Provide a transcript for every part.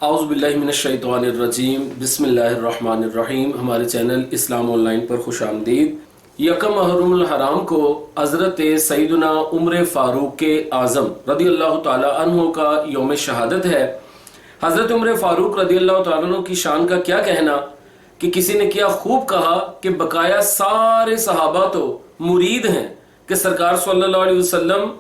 اعوذ باللہ من الشیطان الرجیم بسم اللہ الرحمن الرحیم۔ ہمارے چینل اسلام آن لائن پر خوش آمدید۔ یکم محرم الحرام کو حضرت سیدنا عمر فاروق اعظم رضی اللہ تعالی عنہ کا یوم شہادت ہے۔ حضرت عمر فاروق رضی اللہ تعالی عنہ کی شان کا کیا کہنا کہ کسی نے کیا خوب کہا کہ بقایا سارے صحابہ تو مرید ہیں کہ سرکار صلی اللہ علیہ وسلم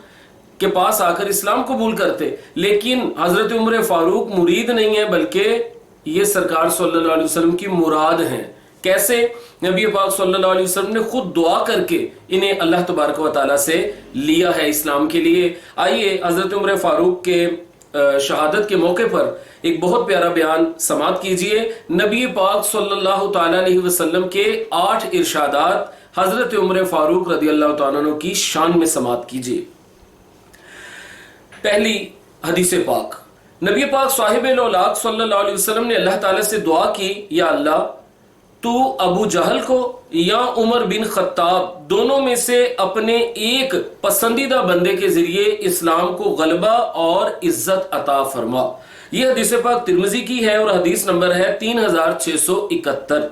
کے پاس آ کر اسلام قبول کرتے، لیکن حضرت عمر فاروق مرید نہیں ہے بلکہ یہ سرکار صلی اللہ علیہ وسلم کی مراد ہیں۔ کیسے؟ نبی پاک صلی اللہ علیہ وسلم نے خود دعا کر کے انہیں اللہ تبارک و تعالیٰ سے لیا ہے اسلام کے لیے۔ آئیے حضرت عمر فاروق کے شہادت کے موقع پر ایک بہت پیارا بیان سماعت کیجئے۔ نبی پاک صلی اللہ تعالیٰ علیہ وسلم کے 8 ارشادات حضرت عمر فاروق رضی اللہ تعالیٰ عنہ کی شان میں سماعت کیجئے۔ پہلی حدیث پاک، نبی پاک صاحب الاولاق صلی اللہ علیہ وسلم نے اللہ تعالیٰ سے دعا کی، یا اللہ تو ابو جہل کو یا عمر بن خطاب دونوں میں سے اپنے ایک پسندیدہ بندے کے ذریعے اسلام کو غلبہ اور عزت عطا فرما۔ یہ حدیث پاک ترمذی کی ہے اور حدیث نمبر ہے 3671۔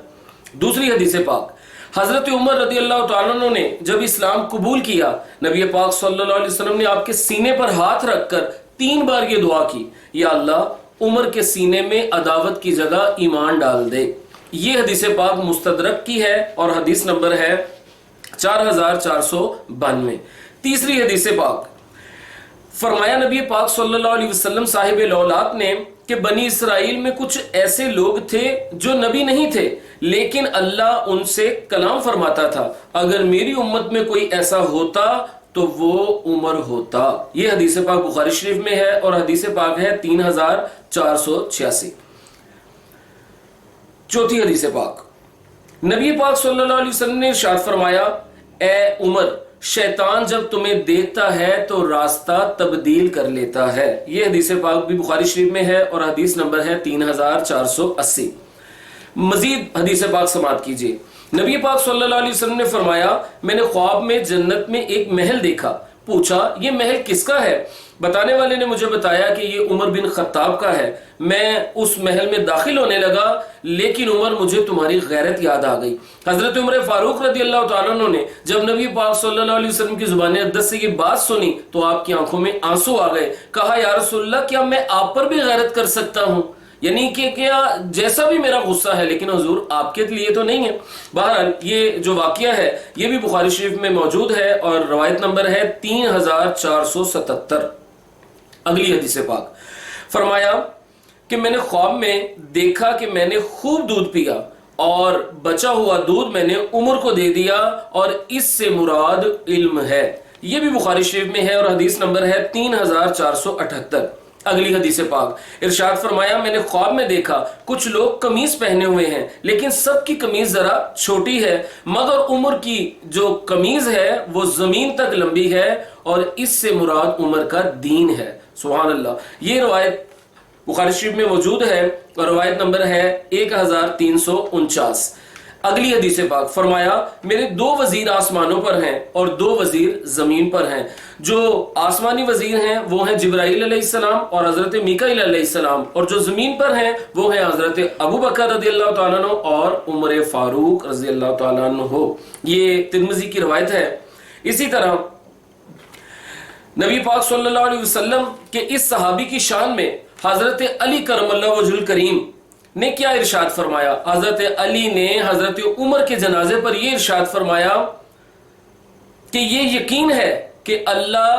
دوسری حدیث پاک، حضرت عمر رضی اللہ تعالیٰ عنہ نے جب اسلام قبول کیا، نبی پاک صلی اللہ علیہ وسلم نے آپ کے سینے پر ہاتھ رکھ کر 3 بار یہ دعا کی، یا اللہ عمر کے سینے میں عداوت کی جگہ ایمان ڈال دے۔ یہ حدیث پاک مستدرک کی ہے اور حدیث نمبر ہے 4492۔ تیسری حدیث پاک، فرمایا نبی پاک صلی اللہ علیہ وسلم صاحب الاولاق نے کہ بنی اسرائیل میں کچھ ایسے لوگ تھے جو نبی نہیں تھے لیکن اللہ ان سے کلام فرماتا تھا، اگر میری امت میں کوئی ایسا ہوتا تو وہ عمر ہوتا۔ یہ حدیث پاک بخاری شریف میں ہے اور حدیث پاک ہے 3486۔ چوتھی حدیث پاک، نبی پاک صلی اللہ علیہ وسلم نے ارشاد فرمایا، اے عمر شیطان جب تمہیں دیکھتا ہے تو راستہ تبدیل کر لیتا ہے۔ یہ حدیث پاک بھی بخاری شریف میں ہے اور حدیث نمبر ہے 3480۔ مزید حدیث پاک سماعت کیجیے۔ نبی پاک صلی اللہ علیہ وسلم نے فرمایا، میں نے خواب میں جنت میں ایک محل دیکھا، پوچھا یہ محل کس کا ہے؟ بتانے والے نے مجھے بتایا کہ یہ عمر بن خطاب کا ہے۔ میں اس محل میں داخل ہونے لگا لیکن عمر مجھے تمہاری غیرت یاد آ گئی۔ حضرت عمر فاروق رضی اللہ تعالیٰ عنہ نے جب نبی پاک صلی اللہ علیہ وسلم کی زبان اقدس سے یہ بات سنی تو آپ کی آنکھوں میں آنسو آ گئے۔ کہا یا رسول اللہ کیا میں آپ پر بھی غیرت کر سکتا ہوں؟ یعنی کہ کیا جیسا بھی میرا غصہ ہے لیکن حضور آپ کے لیے تو نہیں ہے۔ بہرحال یہ جو واقعہ ہے یہ بھی بخاری شریف میں موجود ہے اور روایت نمبر ہے 3477۔ اگلی حدیث پاک، فرمایا کہ میں نے خواب میں دیکھا کہ میں نے خوب دودھ پیا اور بچا ہوا دودھ میں نے عمر کو دے دیا اور اس سے مراد علم ہے۔ یہ بھی بخاری شریف میں ہے اور حدیث نمبر ہے 3478۔ اگلی حدیث پاک، ارشاد فرمایا میں نے خواب میں دیکھا کچھ لوگ قمیض پہنے ہوئے ہیں لیکن سب کی قمیض ذرا چھوٹی ہے، مگر عمر کی جو قمیض ہے وہ زمین تک لمبی ہے اور اس سے مراد عمر کا دین ہے۔ سبحان اللہ۔ یہ روایت بخاری شریف میں موجود ہے اور روایت نمبر ہے 1349۔ اگلی حدیث پاک، فرمایا میرے 2 وزیر آسمانوں پر ہیں اور 2 وزیر زمین پر ہیں۔ جو آسمانی وزیر ہیں وہ ہیں جبرائیل علیہ السلام اور حضرت میکائیل علیہ السلام، اور جو زمین پر ہیں وہ ہیں حضرت ابو بکر رضی اللہ تعالیٰ عنہ اور عمر فاروق رضی اللہ تعالیٰ عنہ۔ یہ ترمذی کی روایت ہے۔ اسی طرح نبی پاک صلی اللہ علیہ وسلم کے اس صحابی کی شان میں حضرت علی کرم اللہ وجہ الکریم نے کیا ارشاد فرمایا؟ حضرت علی نے حضرت عمر کے جنازے پر یہ ارشاد فرمایا کہ یہ یقین ہے کہ اللہ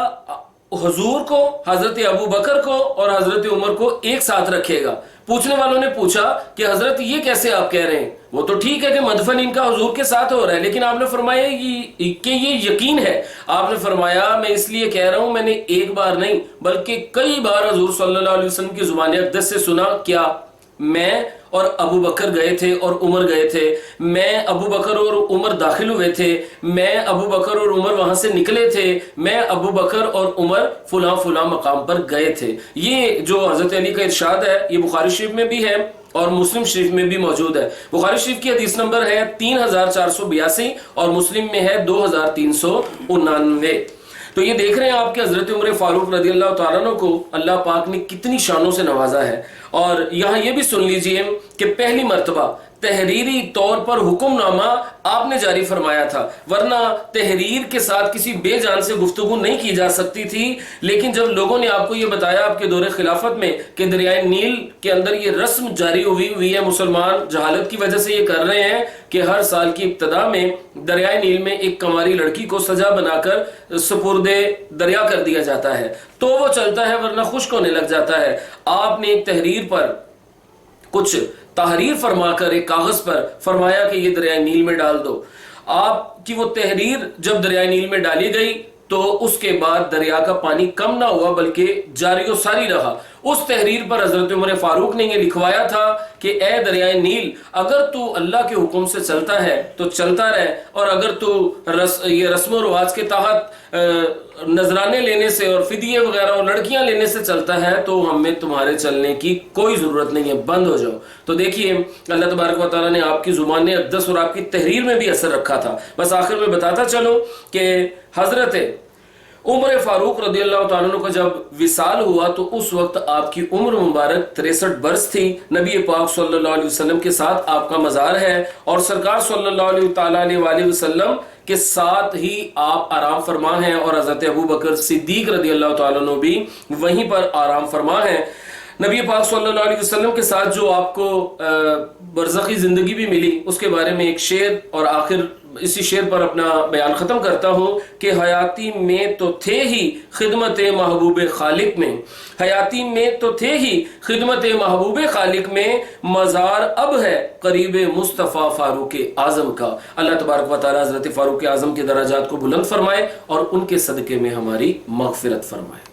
حضور کو، حضرت ابو بکر کو اور حضرت عمر کو ایک ساتھ رکھے گا۔ پوچھنے والوں نے پوچھا کہ حضرت یہ کیسے آپ کہہ رہے ہیں؟ وہ تو ٹھیک ہے کہ مدفن ان کا حضور کے ساتھ ہو رہا ہے لیکن آپ نے فرمایا کہ یہ یقین ہے۔ آپ نے فرمایا میں اس لیے کہہ رہا ہوں، میں نے ایک بار نہیں بلکہ کئی بار حضور صلی اللہ علیہ وسلم کی زبان اقدس سے سنا، کیا میں اور ابو بکر گئے تھے اور عمر گئے تھے، میں ابو بکر اور عمر داخل ہوئے تھے، میں ابو بکر اور عمر وہاں سے نکلے تھے، میں ابو بکر اور عمر فلاں فلاں مقام پر گئے تھے۔ یہ جو حضرت علی کا ارشاد ہے یہ بخاری شریف میں بھی ہے اور مسلم شریف میں بھی موجود ہے۔ بخاری شریف کی حدیث نمبر ہے 3482 اور مسلم میں ہے 2399۔ تو یہ دیکھ رہے ہیں آپ کے حضرت عمر فاروق رضی اللہ تعالیٰ عنہ کو اللہ پاک نے کتنی شانوں سے نوازا ہے. اور یہاں یہ بھی سن لیجئے کہ پہلی مرتبہ تحریری طور پر حکم نامہ آپ نے جاری فرمایا تھا، ورنہ تحریر کے ساتھ کسی بے جان سے گفتگو نہیں کی جا سکتی تھی. لیکن جب لوگوں نے آپ کو یہ بتایا آپ کے دور خلافت میں کہ دریائے نیل کے اندر یہ رسم جاری ہوئی ہے، مسلمان جہالت کی وجہ سے یہ کر رہے ہیں کہ ہر سال کی ابتدا میں دریائے نیل میں ایک کنواری لڑکی کو سجا بنا کر سپرد دریا کر دیا جاتا ہے تو وہ چلتا ہے، ورنہ خشک ہونے لگ جاتا ہے. آپ نے ایک تحریر پر کچھ تحریر فرما کر ایک کاغذ پر فرمایا کہ یہ دریائے نیل میں ڈال دو. آپ کی وہ تحریر جب دریائے نیل میں ڈالی گئی تو اس کے بعد دریا کا پانی کم نہ ہوا بلکہ جاری و ساری رہا. اس تحریر پر حضرت عمر فاروق نے یہ لکھوایا تھا کہ اے دریائے نیل، اگر تو اللہ کے حکم سے چلتا ہے تو چلتا رہے، اور اگر تو یہ رسم و رواج کے تحت نذرانے لینے سے اور فدیے وغیرہ اور لڑکیاں لینے سے چلتا ہے تو ہمیں تمہارے چلنے کی کوئی ضرورت نہیں ہے، بند ہو جاؤ. تو دیکھیے اللہ تبارک و تعالیٰ نے آپ کی زبان اقدس اور آپ کی تحریر میں بھی اثر رکھا تھا. بس آخر میں بتاتا چلو کہ حضرت عمر فاروق رضی اللہ تعالیٰ عنہ کا جب وصال ہوا تو اس وقت آپ کی عمر مبارک 63 برس تھی. نبی پاک صلی اللہ علیہ وسلم کے ساتھ آپ کا مزار ہے اور سرکار صلی اللہ علیہ وسلم کے ساتھ ہی آپ آرام فرما ہیں، اور حضرت ابو بکر صدیق رضی اللہ تعالیٰ عنہ بھی وہیں پر آرام فرما ہیں. نبی پاک صلی اللہ علیہ وسلم کے ساتھ جو آپ کو برزخی زندگی بھی ملی اس کے بارے میں ایک شعر، اور آخر اسی شعر پر اپنا بیان ختم کرتا ہوں کہ حیاتی میں تو تھے ہی خدمت محبوب خالق میں، حیاتی میں تو تھے ہی خدمت محبوب خالق میں، مزار اب ہے قریب مصطفیٰ فاروق اعظم کا. اللہ تبارک و تعالی حضرت فاروق اعظم کے درجات کو بلند فرمائے اور ان کے صدقے میں ہماری مغفرت فرمائے.